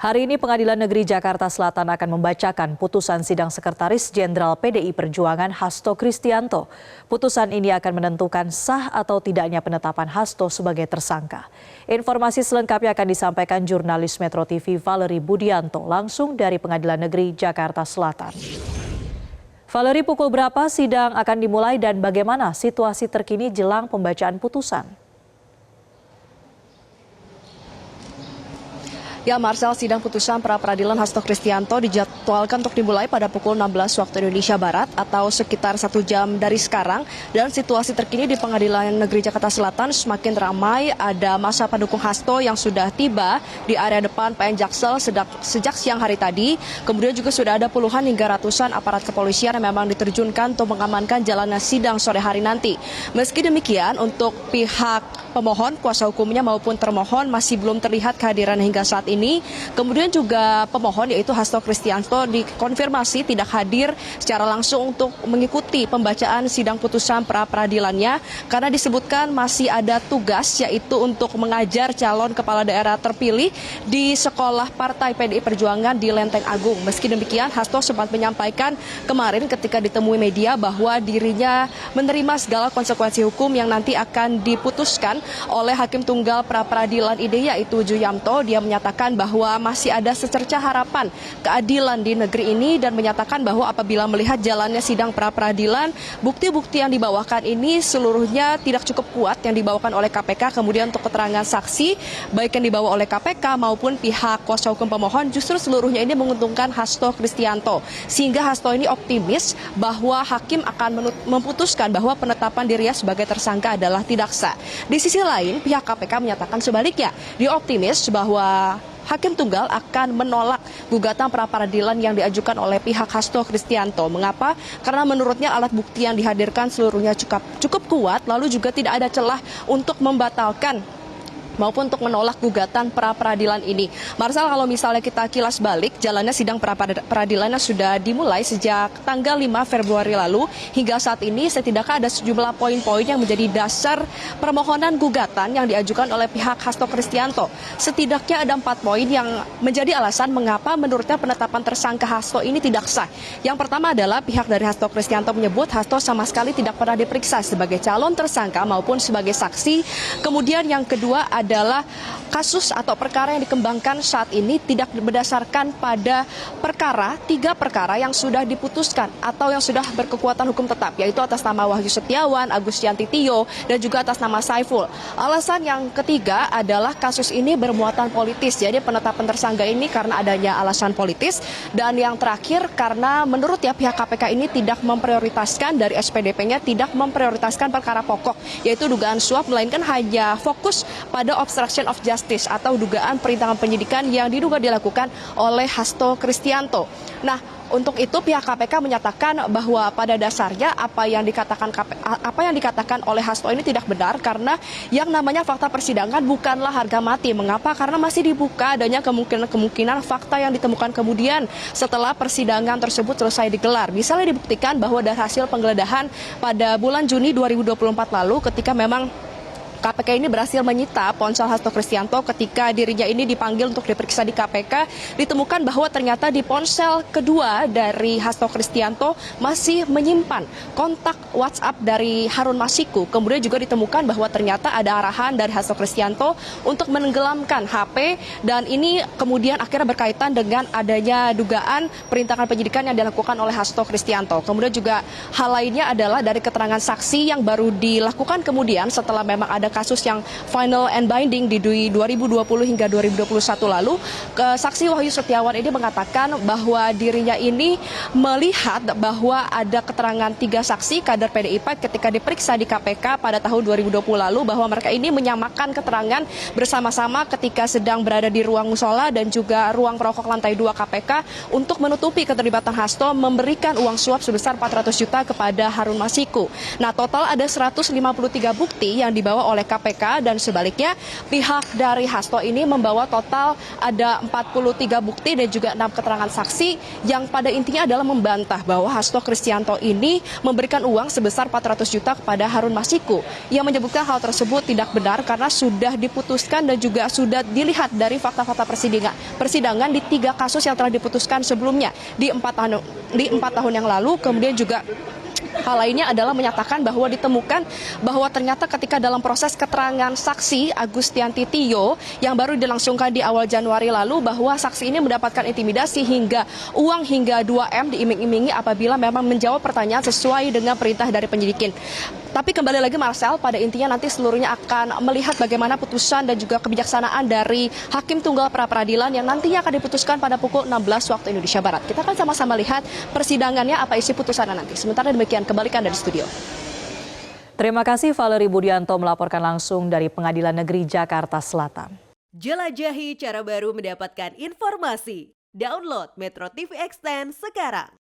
Hari ini Pengadilan Negeri Jakarta Selatan akan membacakan putusan sidang Sekretaris Jenderal PDI Perjuangan Hasto Kristianto. Putusan ini akan menentukan sah atau tidaknya penetapan Hasto sebagai tersangka. Informasi selengkapnya akan disampaikan jurnalis Metro TV Valerie Budianto langsung dari Pengadilan Negeri Jakarta Selatan. Valerie, pukul berapa sidang akan dimulai dan bagaimana situasi terkini jelang pembacaan putusan? Ya, Marcel, sidang putusan pra-peradilan Hasto Kristianto dijadwalkan untuk dimulai pada pukul 16 waktu Indonesia Barat atau sekitar 1 jam dari sekarang. Dan situasi terkini di Pengadilan Negeri Jakarta Selatan semakin ramai. Ada massa pendukung Hasto yang sudah tiba di area depan PN Jaksel sejak siang hari tadi. Kemudian juga sudah ada puluhan hingga ratusan aparat kepolisian yang memang diterjunkan untuk mengamankan jalannya sidang sore hari nanti. Meski demikian, untuk pihak pemohon, kuasa hukumnya maupun termohon masih belum terlihat kehadiran hingga saat ini. Kemudian juga pemohon yaitu Hasto Kristianto dikonfirmasi tidak hadir secara langsung untuk mengikuti pembacaan sidang putusan pra-peradilannya karena disebutkan masih ada tugas yaitu untuk mengajar calon kepala daerah terpilih di sekolah Partai PDI Perjuangan di Lenteng Agung. Meski demikian, Hasto sempat menyampaikan kemarin ketika ditemui media bahwa dirinya menerima segala konsekuensi hukum yang nanti akan diputuskan oleh Hakim Tunggal pra-peradilan ini yaitu Juyamto. Dia menyatakan bahwa masih ada secercah harapan keadilan di negeri ini dan menyatakan bahwa apabila melihat jalannya sidang pra-peradilan, bukti-bukti yang dibawakan ini seluruhnya tidak cukup kuat yang dibawakan oleh KPK. Kemudian untuk keterangan saksi baik yang dibawa oleh KPK maupun pihak kuasa hukum pemohon justru seluruhnya ini menguntungkan Hasto Kristianto. Sehingga Hasto ini optimis bahwa hakim akan memutuskan bahwa penetapan dirinya sebagai tersangka adalah tidak sah. Di sisi lain, pihak KPK menyatakan sebaliknya. Dia optimis bahwa Hakim Tunggal akan menolak gugatan pra-peradilan yang diajukan oleh pihak Hasto Kristianto. Mengapa? Karena menurutnya alat bukti yang dihadirkan seluruhnya cukup kuat, lalu juga tidak ada celah untuk membatalkan maupun untuk menolak gugatan pra-peradilan ini. Marcel, kalau misalnya kita kilas balik, jalannya sidang pra-peradilannya sudah dimulai sejak tanggal 5 Februari lalu. Hingga saat ini setidaknya ada sejumlah poin-poin yang menjadi dasar permohonan gugatan yang diajukan oleh pihak Hasto Kristianto. Setidaknya ada 4 poin yang menjadi alasan mengapa menurutnya penetapan tersangka Hasto ini tidak sah. Yang pertama adalah pihak dari Hasto Kristianto menyebut Hasto sama sekali tidak pernah diperiksa sebagai calon tersangka maupun sebagai saksi. Kemudian yang kedua adalah kasus atau perkara yang dikembangkan saat ini tidak berdasarkan pada perkara, 3 perkara yang sudah diputuskan atau yang sudah berkekuatan hukum tetap, yaitu atas nama Wahyu Setiawan, Agus Yantitio, dan juga atas nama Saiful. Alasan yang ketiga adalah kasus ini bermuatan politis, jadi penetapan tersangka ini karena adanya alasan politis. Dan yang terakhir karena menurut pihak KPK ini tidak memprioritaskan dari SPDP-nya, tidak memprioritaskan perkara pokok, yaitu dugaan suap, melainkan hanya fokus pada obstruction of justice atau dugaan perintangan penyidikan yang diduga dilakukan oleh Hasto Kristianto. Nah, untuk itu pihak KPK menyatakan bahwa pada dasarnya apa yang dikatakan oleh Hasto ini tidak benar karena yang namanya fakta persidangan bukanlah harga mati. Mengapa? Karena masih dibuka adanya kemungkinan fakta yang ditemukan kemudian setelah persidangan tersebut selesai digelar. Misalnya dibuktikan bahwa dari hasil penggeledahan pada bulan Juni 2024 lalu ketika memang KPK ini berhasil menyita ponsel Hasto Kristianto ketika dirinya ini dipanggil untuk diperiksa di KPK, ditemukan bahwa ternyata di ponsel kedua dari Hasto Kristianto masih menyimpan kontak WhatsApp dari Harun Masiku. Kemudian juga ditemukan bahwa ternyata ada arahan dari Hasto Kristianto untuk menenggelamkan HP dan ini kemudian akhirnya berkaitan dengan adanya dugaan perintangan penyidikan yang dilakukan oleh Hasto Kristianto. Kemudian juga hal lainnya adalah dari keterangan saksi yang baru dilakukan kemudian setelah memang ada kasus yang final and binding di 2020 hingga 2021 lalu, saksi Wahyu Setiawan ini mengatakan bahwa dirinya ini melihat bahwa ada keterangan 3 saksi kader PDIP ketika diperiksa di KPK pada tahun 2020 lalu bahwa mereka ini menyamakan keterangan bersama-sama ketika sedang berada di ruang musola dan juga ruang perokok lantai 2 KPK untuk menutupi keterlibatan Hasto memberikan uang suap sebesar 400 juta kepada Harun Masiku. Nah, total ada 153 bukti yang dibawa oleh oleh KPK dan sebaliknya pihak dari Hasto ini membawa total ada 43 bukti dan juga 6 keterangan saksi yang pada intinya adalah membantah bahwa Hasto Kristianto ini memberikan uang sebesar 400 juta kepada Harun Masiku. Ia menyebutkan hal tersebut tidak benar karena sudah diputuskan dan juga sudah dilihat dari fakta-fakta persidangan di 3 kasus yang telah diputuskan sebelumnya di 4 tahun yang lalu. Kemudian juga hal lainnya adalah menyatakan bahwa ditemukan bahwa ternyata ketika dalam proses keterangan saksi Agustianti Tio yang baru dilangsungkan di awal Januari lalu bahwa saksi ini mendapatkan intimidasi hingga uang hingga 2M diiming-imingi apabila memang menjawab pertanyaan sesuai dengan perintah dari penyidikin. Tapi kembali lagi Marcel, pada intinya nanti seluruhnya akan melihat bagaimana putusan dan juga kebijaksanaan dari Hakim Tunggal Pra-Peradilan yang nantinya akan diputuskan pada pukul 16 waktu Indonesia Barat. Kita akan sama-sama lihat persidangannya apa isi putusannya nanti. Sementara demikian, kembalikan dari studio. Terima kasih Valerie Budianto melaporkan langsung dari Pengadilan Negeri Jakarta Selatan. Jelajahi cara baru mendapatkan informasi. Download Metro TV Extend sekarang.